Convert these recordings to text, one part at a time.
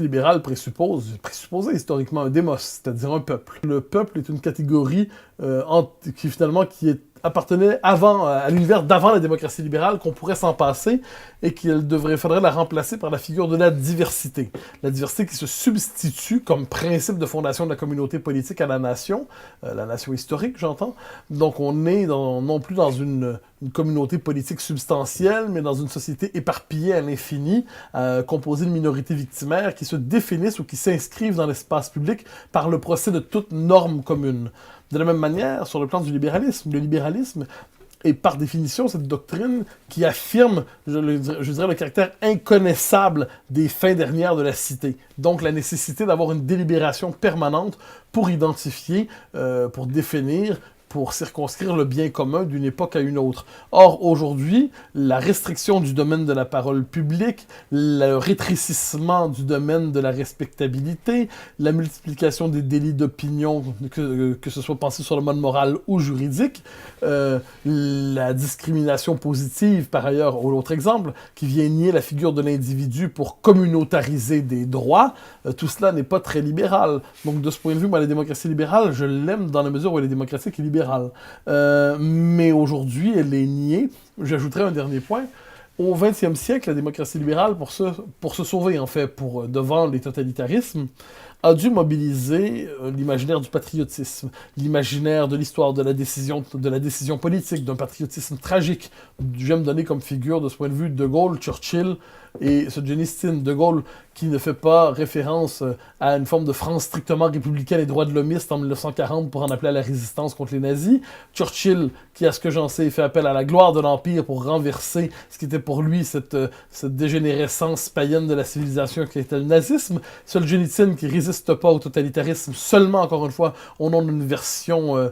libérale présupposait historiquement un démos, c'est-à-dire un peuple. Le peuple est une catégorie qui appartenait à l'univers d'avant la démocratie libérale, qu'on pourrait s'en passer, et faudrait la remplacer par la figure de la diversité. La diversité qui se substitue comme principe de fondation de la communauté politique à la nation historique, j'entends. Donc on est non plus dans une communauté politique substantielle, mais dans une société éparpillée à l'infini, composée de minorités victimaires qui se définissent ou qui s'inscrivent dans l'espace public par le procès de toute norme commune. De la même manière, sur le plan du libéralisme, le libéralisme est par définition cette doctrine qui affirme, je dirais, le caractère inconnaissable des fins dernières de la cité. Donc la nécessité d'avoir une délibération permanente pour identifier, pour définir, pour circonscrire le bien commun d'une époque à une autre. Or, aujourd'hui, la restriction du domaine de la parole publique, le rétrécissement du domaine de la respectabilité, la multiplication des délits d'opinion, que ce soit pensé sur le mode moral ou juridique, la discrimination positive, par ailleurs, ou l'autre exemple, qui vient nier la figure de l'individu pour communautariser des droits, tout cela n'est pas très libéral. Donc, de ce point de vue, moi, la démocratie libérale, je l'aime dans la mesure où elle est démocratique et libérale. Mais aujourd'hui, elle est niée. J'ajouterai un dernier point. Au XXe siècle, la démocratie libérale, pour se sauver, en fait, devant les totalitarismes, a dû mobiliser l'imaginaire du patriotisme, l'imaginaire de l'histoire de la décision politique, d'un patriotisme tragique. J'aime donner comme figure, de ce point de vue, De Gaulle, Churchill et Solzhenitsyn. De Gaulle qui ne fait pas référence à une forme de France strictement républicaine et droits de l'homiste en 1940 pour en appeler à la résistance contre les nazis. Churchill qui, à ce que j'en sais, fait appel à la gloire de l'Empire pour renverser ce qui était pour lui cette dégénérescence païenne de la civilisation qui était le nazisme. Solzhenitsyn qui résiste pas au totalitarisme seulement, encore une fois, au nom d'une version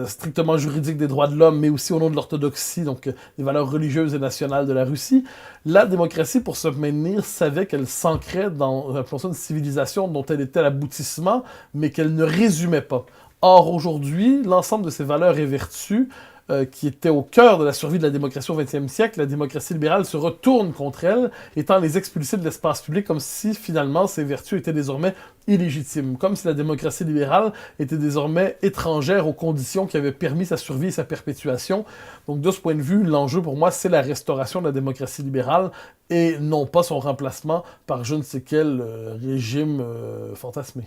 strictement juridique des droits de l'homme, mais aussi au nom de l'orthodoxie, donc des valeurs religieuses et nationales de la Russie. La démocratie, pour se maintenir, savait qu'elle s'ancrait dans une civilisation dont elle était l'aboutissement, mais qu'elle ne résumait pas. Or, aujourd'hui, l'ensemble de ces valeurs et vertus qui étaient au cœur de la survie de la démocratie au XXe siècle, la démocratie libérale se retourne contre elle, étant les expulsées de l'espace public comme si, finalement, ces vertus étaient désormais illégitimes. Comme si la démocratie libérale était désormais étrangère aux conditions qui avaient permis sa survie et sa perpétuation. Donc, de ce point de vue, l'enjeu pour moi, c'est la restauration de la démocratie libérale et non pas son remplacement par je ne sais quel régime fantasmé.